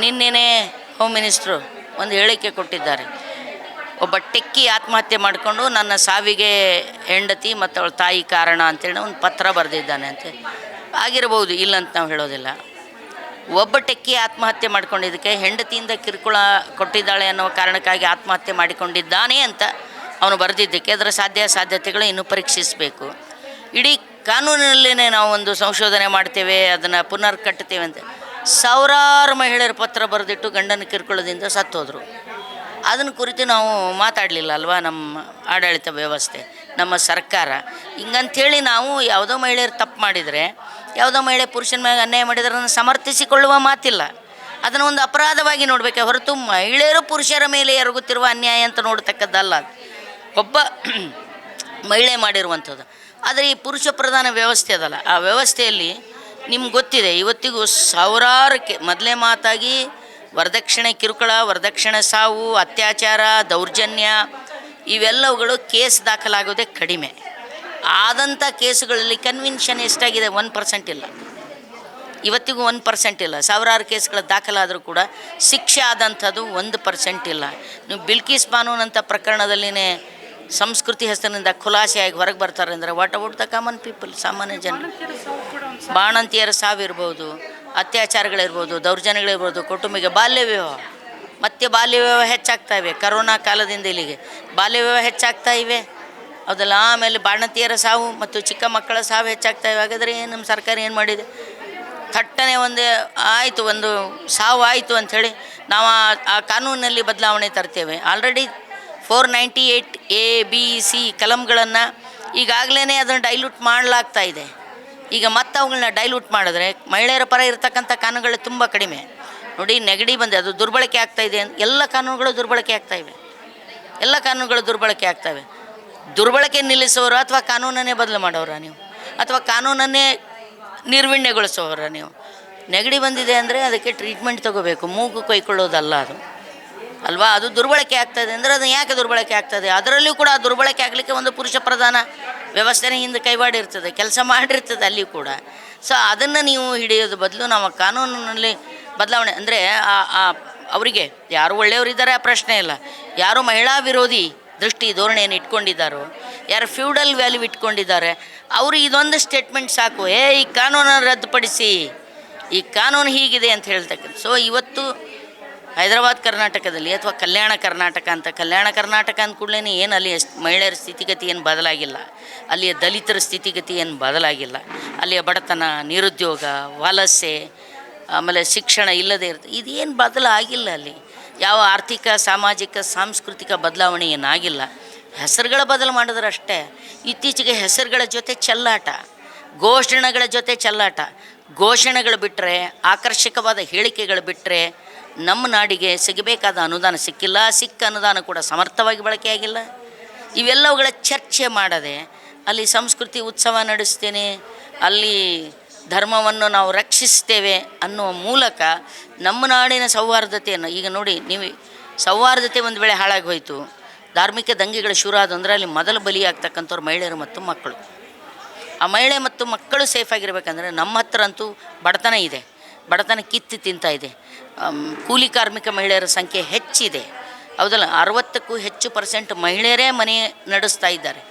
ನಿನ್ನೆನೇ home minister ಒಂದು ಹೇಳಿಕೆ ಕೊಟ್ಟಿದ್ದಾರೆ. ಒಬ್ಬ ಟೆಕ್ಕಿ ಆತ್ಮಹತ್ಯೆ ಮಾಡಿಕೊಂಡು ನನ್ನ ಸಾವಿಗೆ ಹೆಂಡತಿ ಮತ್ತು ಅವಳ ತಾಯಿ ಕಾರಣ ಅಂತೇಳಿ ಒಂದು ಪತ್ರ ಬರೆದಿದ್ದಾನೆ ಅಂತ. ಆಗಿರ್ಬೋದು, ಇಲ್ಲಂತ ನಾವು ಹೇಳೋದಿಲ್ಲ. ಒಬ್ಬ ಟೆಕ್ಕಿ ಆತ್ಮಹತ್ಯೆ ಮಾಡ್ಕೊಂಡಿದ್ದಕ್ಕೆ ಹೆಂಡತಿಯಿಂದ ಕಿರುಕುಳ ಕೊಟ್ಟಿದ್ದಾಳೆ ಅನ್ನೋ ಕಾರಣಕ್ಕಾಗಿ ಆತ್ಮಹತ್ಯೆ ಮಾಡಿಕೊಂಡಿದ್ದಾನೆ ಅಂತ ಅವನು ಬರೆದಿದ್ದಕ್ಕೆ ಅದರ ಸಾಧ್ಯತೆಗಳು ಇನ್ನೂ ಪರೀಕ್ಷಿಸಬೇಕು. ಇಡೀ ಕಾನೂನಿನಲ್ಲೇ ನಾವು ಒಂದು ಸಂಶೋಧನೆ ಮಾಡ್ತೇವೆ, ಅದನ್ನು ಪುನರ್ ಕಟ್ತೇವೆ ಅಂತ ಸಾವಿರಾರು ಮಹಿಳೆಯರು ಪತ್ರ ಬರೆದಿಟ್ಟು ಗಂಡನ ಕಿರುಕುಳದಿಂದ ಸತ್ತೋದ್ರು. ಅದನ್ನು ಕುರಿತು ನಾವು ಮಾತಾಡಲಿಲ್ಲ ಅಲ್ವಾ? ನಮ್ಮ ಆಡಳಿತ ವ್ಯವಸ್ಥೆ, ನಮ್ಮ ಸರ್ಕಾರ. ಹಿಂಗಂಥೇಳಿ ನಾವು ಯಾವುದೋ ಮಹಿಳೆಯರು ತಪ್ಪು ಮಾಡಿದರೆ, ಯಾವುದೋ ಮಹಿಳೆ ಪುರುಷನ ಮೇಲೆ ಅನ್ಯಾಯ ಮಾಡಿದರೆ ಅದನ್ನು ಸಮರ್ಥಿಸಿಕೊಳ್ಳುವ ಮಾತಿಲ್ಲ. ಅದನ್ನು ಒಂದು ಅಪರಾಧವಾಗಿ ನೋಡಬೇಕೆ ಹೊರತು ಮಹಿಳೆಯರು ಪುರುಷರ ಮೇಲೆ ಎರಗುತ್ತಿರುವ ಅನ್ಯಾಯ ಅಂತ ನೋಡ್ತಕ್ಕದ್ದಲ್ಲ. ಒಬ್ಬ ಮಹಿಳೆ ಮಾಡಿರುವಂಥದ್ದು. ಆದರೆ ಈ ಪುರುಷ ಪ್ರಧಾನ ವ್ಯವಸ್ಥೆ ಅದಲ್ಲ, ಆ ವ್ಯವಸ್ಥೆಯಲ್ಲಿ ನಿಮ್ಗೆ ಗೊತ್ತಿದೆ, ಇವತ್ತಿಗೂ ಸಾವಿರಾರು ಮೊದಲೇ ಮಾತಾಗಿ ವರದಕ್ಷಿಣೆ ಕಿರುಕುಳ, ವರದಕ್ಷಿಣೆ ಸಾವು, ಅತ್ಯಾಚಾರ, ದೌರ್ಜನ್ಯ ಇವೆಲ್ಲವುಗಳು ಕೇಸ್ ದಾಖಲಾಗೋದೇ ಕಡಿಮೆ. ಆದಂಥ ಕೇಸುಗಳಲ್ಲಿ ಕನ್ವಿನ್ಷನ್ ಎಷ್ಟಾಗಿದೆ? 1% ಇಲ್ಲ. ಇವತ್ತಿಗೂ 1% ಇಲ್ಲ. ಸಾವಿರಾರು ಕೇಸ್ಗಳ ದಾಖಲಾದರೂ ಕೂಡ ಶಿಕ್ಷೆ ಆದಂಥದ್ದು 1% ಇಲ್ಲ. ನೀವು ಬಿಲ್ಕಿಸ್ ಬಾನೂನಂಥ ಪ್ರಕರಣದಲ್ಲಿನೇ ಸಂಸ್ಕೃತಿ ಹೆಸರಿನಿಂದ ಖುಲಾಸೆಯಾಗಿ ಹೊರಗೆ ಬರ್ತಾರೆ ಅಂದರೆ what about the common people, ಸಾಮಾನ್ಯ ಜನರು? ಬಾಣಂತಿಯರ ಸಾವಿರ್ಬೋದು, ಅತ್ಯಾಚಾರಗಳಿರ್ಬೋದು, ದೌರ್ಜನ್ಯಗಳಿರ್ಬೋದು, ಕುಟುಂಬಿಗೆ ಬಾಲ್ಯ ವಿವಾಹ, ಮತ್ತು ಬಾಲ್ಯ ವಿವಾಹ ಹೆಚ್ಚಾಗ್ತಾ ಇವೆ. ಕರೋನಾ ಕಾಲದಿಂದ ಇಲ್ಲಿಗೆ ಬಾಲ್ಯ ವಿವಾಹ ಹೆಚ್ಚಾಗ್ತಾ ಇವೆ, ಹೌದಲ್ಲ? ಆಮೇಲೆ ಬಾಣಂತಿಯರ ಸಾವು ಮತ್ತು ಚಿಕ್ಕ ಮಕ್ಕಳ ಸಾವು ಹೆಚ್ಚಾಗ್ತಾ ಇವೆ. ಹಾಗಾದರೆ ಏನು ನಮ್ಮ ಸರ್ಕಾರ ಏನು ಮಾಡಿದೆ? ಥಟ್ಟನೆ ಒಂದು ಸಾವು ಆಯಿತು ಅಂಥೇಳಿ ನಾವು ಆ ಕಾನೂನಿನಲ್ಲಿ ಬದಲಾವಣೆ ತರ್ತೇವೆ. ಆಲ್ರೆಡಿ 498A, B, C ಕಲಂಗಳನ್ನು ಈಗಾಗಲೇ ಅದನ್ನು ಡೈಲ್ಯೂಟ್ ಮಾಡಲಾಗ್ತಾ ಇದೆ. ಈಗ ಮತ್ತೆ ಅವುಗಳನ್ನ ಡೈಲ್ಯೂಟ್ ಮಾಡಿದ್ರೆ ಮಹಿಳೆಯರ ಪರ ಇರತಕ್ಕಂಥ ಕಾನೂನುಗಳು ತುಂಬ ಕಡಿಮೆ. ನೋಡಿ, ನೆಗಡಿ ಬಂದೆ, ಅದು ದುರ್ಬಳಕೆ ಆಗ್ತಾಯಿದೆ. ಎಲ್ಲ ಕಾನೂನುಗಳು ದುರ್ಬಳಕೆ ಆಗ್ತಾಯಿವೆ, ಎಲ್ಲ ಕಾನೂನುಗಳು ದುರ್ಬಳಕೆ ಆಗ್ತವೆ. ದುರ್ಬಳಕೆ ನಿಲ್ಲಿಸೋರು ಅಥವಾ ಕಾನೂನನ್ನೇ ಬದಲು ಮಾಡೋರ ನೀವು, ಅಥವಾ ಕಾನೂನನ್ನೇ ನಿರ್ವೀಣ್ಯಗೊಳಿಸೋರ ನೀವು? ನೆಗಡಿ ಬಂದಿದೆ ಅಂದರೆ ಅದಕ್ಕೆ ಟ್ರೀಟ್ಮೆಂಟ್ ತೊಗೋಬೇಕು, ಮೂಗು ಕೊಯ್ಕೊಳ್ಳೋದಲ್ಲ ಅದು ಅಲ್ವಾ? ಅದು ದುರ್ಬಳಕೆ ಆಗ್ತದೆ ಅಂದರೆ ಅದನ್ನು ಯಾಕೆ ದುರ್ಬಳಕೆ ಆಗ್ತದೆ? ಅದರಲ್ಲಿಯೂ ಕೂಡ ಆ ದುರ್ಬಳಕೆ ಆಗಲಿಕ್ಕೆ ಒಂದು ಪುರುಷ ಪ್ರಧಾನ ವ್ಯವಸ್ಥೆನೇ ಹಿಂದೆ ಕೈವಾಡಿರ್ತದೆ, ಕೆಲಸ ಮಾಡಿರ್ತದೆ ಅಲ್ಲಿ ಕೂಡ. ಸೊ ಅದನ್ನು ನೀವು ಹಿಡಿಯೋದು ಬದಲು ನಾವು ಕಾನೂನಿನಲ್ಲಿ ಬದಲಾವಣೆ ಅಂದರೆ ಅವರಿಗೆ ಯಾರು ಒಳ್ಳೆಯವರಿದ್ದಾರೆ ಆ ಪ್ರಶ್ನೆ ಇಲ್ಲ. ಯಾರು ಮಹಿಳಾ ವಿರೋಧಿ ದೃಷ್ಟಿ ಧೋರಣೆಯನ್ನು ಇಟ್ಕೊಂಡಿದ್ದಾರೋ, ಯಾರು ಫ್ಯೂಡಲ್ ವ್ಯಾಲ್ಯೂ ಇಟ್ಕೊಂಡಿದ್ದಾರೆ, ಅವರು ಇದೊಂದು ಸ್ಟೇಟ್ಮೆಂಟ್ ಸಾಕು, ಈ ಕಾನೂನನ್ನು ರದ್ದುಪಡಿಸಿ, ಈ ಕಾನೂನು ಹೀಗಿದೆ ಅಂತ ಹೇಳ್ತಕ್ಕಂಥ. ಸೊ ಇವತ್ತು ಹೈದರಾಬಾದ್ ಕರ್ನಾಟಕದಲ್ಲಿ ಅಥವಾ ಕಲ್ಯಾಣ ಕರ್ನಾಟಕ ಅಂದ ಕೂಡಲೇ ಏನು ಅಲ್ಲಿ ಮಹಿಳೆಯರ ಸ್ಥಿತಿಗತಿ ಏನು ಬದಲಾಗಿಲ್ಲ, ಅಲ್ಲಿಯ ದಲಿತರ ಸ್ಥಿತಿಗತಿ ಏನು ಬದಲಾಗಿಲ್ಲ, ಅಲ್ಲಿಯ ಬಡತನ, ನಿರುದ್ಯೋಗ, ವಲಸೆ, ಆಮೇಲೆ ಶಿಕ್ಷಣ ಇಲ್ಲದೆ ಇರ್ತದೆ, ಇದೇನು ಬದಲಾಗಿಲ್ಲ. ಅಲ್ಲಿ ಯಾವ ಆರ್ಥಿಕ, ಸಾಮಾಜಿಕ, ಸಾಂಸ್ಕೃತಿಕ ಬದಲಾವಣೆ ಏನಾಗಿಲ್ಲ. ಹೆಸರುಗಳ ಬದಲು ಮಾಡಿದ್ರೆ ಅಷ್ಟೇ. ಇತ್ತೀಚೆಗೆ ಹೆಸರುಗಳ ಜೊತೆ ಚೆಲ್ಲಾಟ, ಘೋಷಣೆಗಳ ಜೊತೆ ಚೆಲ್ಲಾಟ. ಘೋಷಣೆಗಳು ಬಿಟ್ಟರೆ, ಆಕರ್ಷಕವಾದ ಹೇಳಿಕೆಗಳು ಬಿಟ್ಟರೆ ನಮ್ಮ ನಾಡಿಗೆ ಸಿಗಬೇಕಾದ ಅನುದಾನ ಸಿಕ್ಕಿಲ್ಲ. ಸಿಕ್ಕ ಅನುದಾನ ಕೂಡ ಸಮರ್ಥವಾಗಿ ಬಳಕೆಯಾಗಿಲ್ಲ. ಇವೆಲ್ಲವುಗಳ ಚರ್ಚೆ ಮಾಡದೆ ಅಲ್ಲಿ ಸಂಸ್ಕೃತಿ ಉತ್ಸವ ನಡೆಸ್ತೇನೆ, ಅಲ್ಲಿ ಧರ್ಮವನ್ನು ನಾವು ರಕ್ಷಿಸ್ತೇವೆ ಅನ್ನುವ ಮೂಲಕ ನಮ್ಮ ನಾಡಿನ ಸೌಹಾರ್ದತೆಯನ್ನು, ಈಗ ನೋಡಿ ನೀವು, ಸೌಹಾರ್ದತೆ ಒಂದು ವೇಳೆ ಹಾಳಾಗಿ ಹೋಯಿತು, ಧಾರ್ಮಿಕ ದಂಗೆಗಳು ಶುರು ಆದ ಅಂದರೆ ಅಲ್ಲಿ ಮೊದಲು ಬಲಿಯಾಗ್ತಕ್ಕಂಥವ್ರು ಮಹಿಳೆಯರು ಮತ್ತು ಮಕ್ಕಳು. ಆ ಮಹಿಳೆ ಮತ್ತು ಮಕ್ಕಳು ಸೇಫಾಗಿರ್ಬೇಕಂದ್ರೆ ನಮ್ಮ ಹತ್ರ ಅಂತೂ ಬಡತನ ಇದೆ, ಬಡತನ ಕಿತ್ತು ತಿಂತಾ ಇದೆ. ಕೂಲಿ ಕಾರ್ಮಿಕ ಮಹಿಳೆಯರ ಸಂಖ್ಯೆ ಹೆಚ್ಚಿದೆ, ಹೌದಲ್ಲ? 60ಕ್ಕೂ ಹೆಚ್ಚು % ಮಹಿಳೆಯರೇ ಮನೆ ನಡೆಸ್ತಾ ಇದ್ದಾರೆ.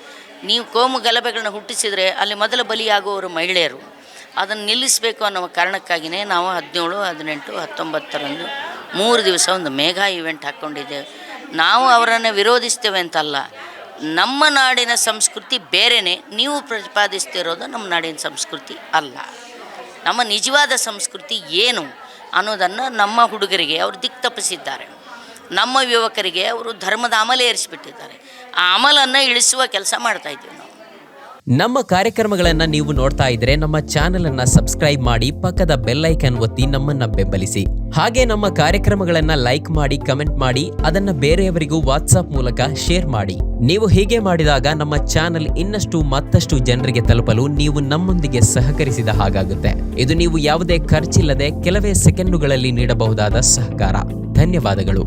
ನೀವು ಕೋಮು ಗಲಭೆಗಳನ್ನ ಹುಟ್ಟಿಸಿದರೆ ಅಲ್ಲಿ ಮೊದಲು ಬಲಿಯಾಗುವವರು ಮಹಿಳೆಯರು. ಅದನ್ನು ನಿಲ್ಲಿಸಬೇಕು ಅನ್ನೋ ಕಾರಣಕ್ಕಾಗಿಯೇ ನಾವು 17, 18, 19ರಂದು 3 ದಿವಸ ಒಂದು ಮೇಘಾ ಇವೆಂಟ್ ಹಾಕ್ಕೊಂಡಿದ್ದೇವೆ. ನಾವು ಅವರನ್ನು ವಿರೋಧಿಸ್ತೇವೆ ಅಂತಲ್ಲ, ನಮ್ಮ ನಾಡಿನ ಸಂಸ್ಕೃತಿ ಬೇರೆಯೇ, ನೀವು ಪ್ರತಿಪಾದಿಸ್ತಿರೋದು ನಮ್ಮ ನಾಡಿನ ಸಂಸ್ಕೃತಿ ಅಲ್ಲ. ನಮ್ಮ ನಿಜವಾದ ಸಂಸ್ಕೃತಿ ಏನು ಅನ್ನೋದನ್ನು ನಮ್ಮ ಹುಡುಗರಿಗೆ ಅವರು ದಿಕ್ತಪ್ಪಿಸಿದ್ದಾರೆ. ನಮ್ಮ ಯುವಕರಿಗೆ ಅವರು ಧರ್ಮದ ಅಮಲ ಏರಿಸಿಬಿಟ್ಟಿದ್ದಾರೆ. ಆ ಅಮಲನ್ನು ಇಳಿಸುವ ಕೆಲಸ ಮಾಡ್ತಾಯಿದ್ದೀವಿ ನಾವು. ನಮ್ಮ ಕಾರ್ಯಕ್ರಮಗಳನ್ನು ನೀವು ನೋಡ್ತಾ ಇದ್ರೆ ನಮ್ಮ ಚಾನೆಲ್ ಅನ್ನ ಸಬ್ಸ್ಕ್ರೈಬ್ ಮಾಡಿ, ಪಕ್ಕದ ಬೆಲ್ ಐಕಾನ್ ಒತ್ತಿ ನಮ್ಮನ್ನ ಬೆಂಬಲಿಸಿ. ಹಾಗೆ ನಮ್ಮ ಕಾರ್ಯಕ್ರಮಗಳನ್ನ ಲೈಕ್ ಮಾಡಿ, ಕಮೆಂಟ್ ಮಾಡಿ, ಅದನ್ನ ಬೇರೆಯವರಿಗೂ ವಾಟ್ಸ್ಆಪ್ ಮೂಲಕ ಶೇರ್ ಮಾಡಿ. ನೀವು ಹೀಗೆ ಮಾಡಿದಾಗ ನಮ್ಮ ಚಾನೆಲ್ ಮತ್ತಷ್ಟು ಜನರಿಗೆ ತಲುಪಲು ನೀವು ನಮ್ಮೊಂದಿಗೆ ಸಹಕರಿಸಿದ ಹಾಗಾಗುತ್ತೆ. ಇದು ನೀವು ಯಾವುದೇ ಖರ್ಚಿಲ್ಲದೆ ಕೆಲವೇ ಸೆಕೆಂಡುಗಳಲ್ಲಿ ನೀಡಬಹುದಾದ ಸಹಕಾರ. ಧನ್ಯವಾದಗಳು.